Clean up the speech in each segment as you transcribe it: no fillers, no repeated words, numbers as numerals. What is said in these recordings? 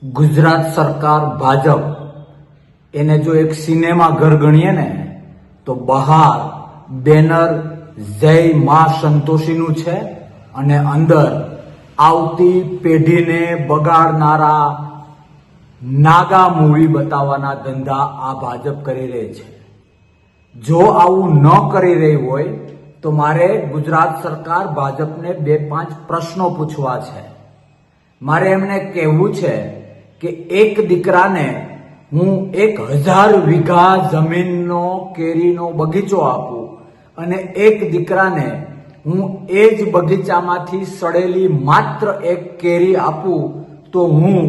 ગુજરાત સરકાર ભાજપ એને જો એક સિનેમા ઘર ગણીએ ને તો બહાર બેનર જય માં સંતોષીનું છે અને અંદર આવતી પેઢીને બગાડનારા નાગા મૂવી બતાવવાના ધંધા આ ભાજપ કરી રહી છે. જો આવું ન કરી રહી હોય તો મારે ગુજરાત સરકાર ભાજપને 2-5 પ્રશ્નો પૂછવા છે. મારે એમને કહેવું છે કે એક દીકરાને હું 1000 વીઘા જમીનનો કેરીનો બગીચો આપું અને એક દીકરાને હું એ જ બગીચામાંથી સડેલી માત્ર એક કેરી આપું તો હું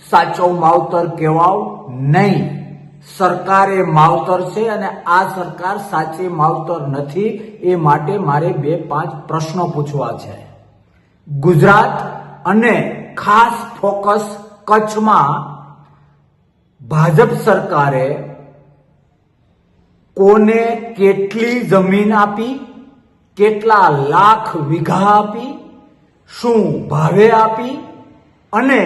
સાચો માવતર કહેવાવ નહીં. સરકાર એ માવતર છે અને આ સરકાર સાચી માવતર નથી. એ માટે મારે 2-5 પ્રશ્નો પૂછવા છે. ગુજરાત અને ખાસ ફોકસ કચ્છમાં ભાજપ સરકારે કોને કેટલી જમીન આપી, કેટલા લાખ વીઘા આપી, શું ભાવે આપી અને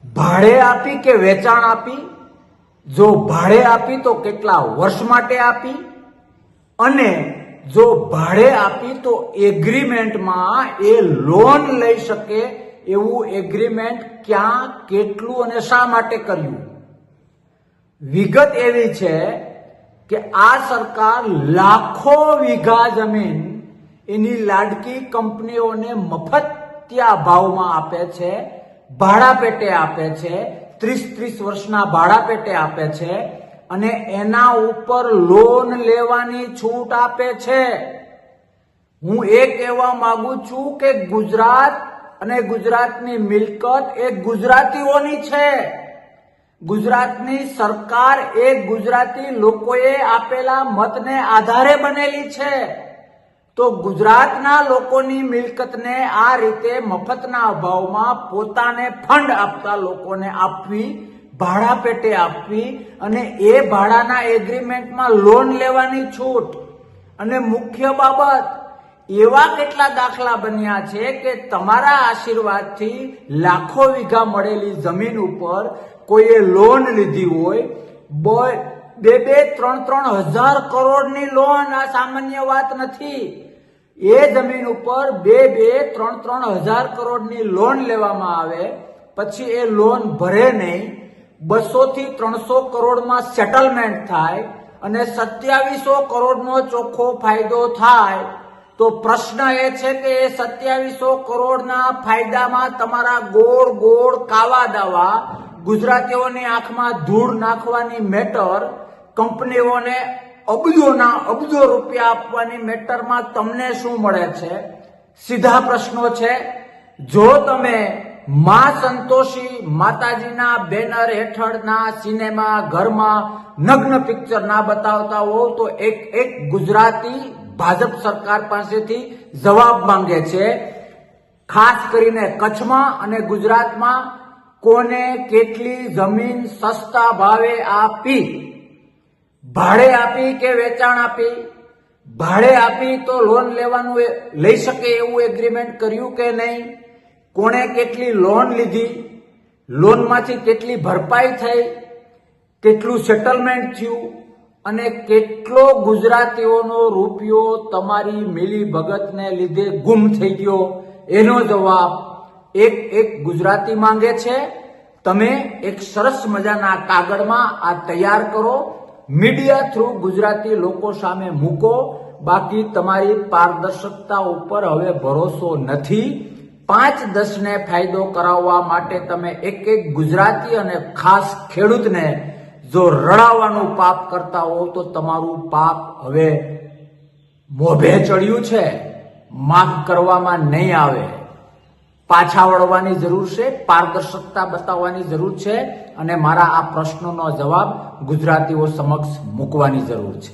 ભાડે આપી કે વેચાણ આપી, જો ભાડે આપી તો કેટલા વર્ષ માટે આપી અને જો ભાડે આપી તો એગ્રીમેન્ટમાં એ લોન લઈ શકે એવું એગ્રીમેન્ટ ક્યાં, કેટલું અને શા માટે કર્યું. વિગત એવી છે કે આ સરકાર લાખો વીઘા જમીન એની લાડકી કંપનીઓને મફતિયા ભાવમાં આપે છે, ભાડા પેટે આપે છે, 30-30 વર્ષના ભાડા પેટે આપે છે અને એના ઉપર લોન લેવાની છૂટ આપે છે. હું એ કહેવા માંગુ છું કે ગુજરાત અને ગુજરાતની મિલકત એ ગુજરાતીઓની છે. ગુજરાતની સરકાર એ ગુજરાતી લોકોએ આપેલા મતને આધારે બનેલી છે. તો ગુજરાતના લોકોની મિલકતને આ રીતે મફતના ભાવમાં પોતાને ફંડ આપતા લોકોને આપવી, ભાડા પેટે આપવી અને એ ભાડાના એગ્રીમેન્ટમાં લોન લેવાની છૂટ. અને મુખ્ય બાબત, એવા કેટલા દાખલા બન્યા છે કે તમારા આશીર્વાદથી લાખો વીઘા મળેલી જમીન ઉપર કોઈએ લોન લીધી હોય, 2-3 હજાર કરોડની લોન. આ સામાન્ય વાત નથી. એ જમીન ઉપર 2-3 હજાર કરોડની લોન લેવામાં આવે, પછી એ લોન ભરે નહીં, 200 થી 300 કરોડમાં સેટલમેન્ટ થાય અને 2700 કરોડનો ચોખ્ખો ફાયદો થાય. તો પ્રશ્ન એ છે કે એ 2700 કરોડના ફાયદામાં તમારા ગોળ ગોળ કાવા દાવા, ગુજરાતીઓની આંખમાં ધૂળ નાખવાની મેટર, કંપનીઓને અબજો રૂપિયા આપવાની મેટરમાં તમને શું મળે છે? સીધા પ્રશ્નો છે. જો તમે માં સંતોષી માતાજીના બેનર હેઠળના સિનેમા ઘરમાં નગ્ન પિક્ચર ના બતાવતા હો તો એક ગુજરાતી ભાજપ સરકાર પાસેથી જવાબ માંગે છે. ખાસ કરીને કચ્છમાં અને ગુજરાતમાં કોને કેટલી જમીન સસ્તા ભાવે આપી, ભાડે આપી કે વેચાણ આપી, ભાડે આપી તો લોન લેવાનું લઈ શકે એવું એગ્રીમેન્ટ કર્યું કે નહીં, કોણે કેટલી લોન લીધી, લોનમાંથી કેટલી ભરપાઈ થઈ, કેટલું સેટલમેન્ટ થયું અને કેટલો ગુજરાતીઓનો રૂપિયો તમારી મિલી ભગતને લીધે ગુમ થઈ ગયો, એનો જવાબ એક ગુજરાતી માંગે છે. તમે એક સરસ મજાના કાગળમાં આ તૈયાર કરો, મીડિયા થ્રુ ગુજરાતી લોકો સામે મૂકો. બાકી તમારી પારદર્શકતા ઉપર હવે ભરોસો નથી. 5-10 ને ફાયદો કરાવવા માટે તમે એક ગુજરાતી અને ખાસ ખેડૂતને જો રડાવવાનું પાપ કરતા હો તો તમારું પાપ હવે મોભે ચડ્યું છે, માફ કરવામાં નહીં આવે. પાછા વળવાની જરૂર છે, પારદર્શકતા બતાવવાની જરૂર છે અને મારા આ પ્રશ્નોનો જવાબ ગુજરાતીઓ સમક્ષ મૂકવાની જરૂર છે.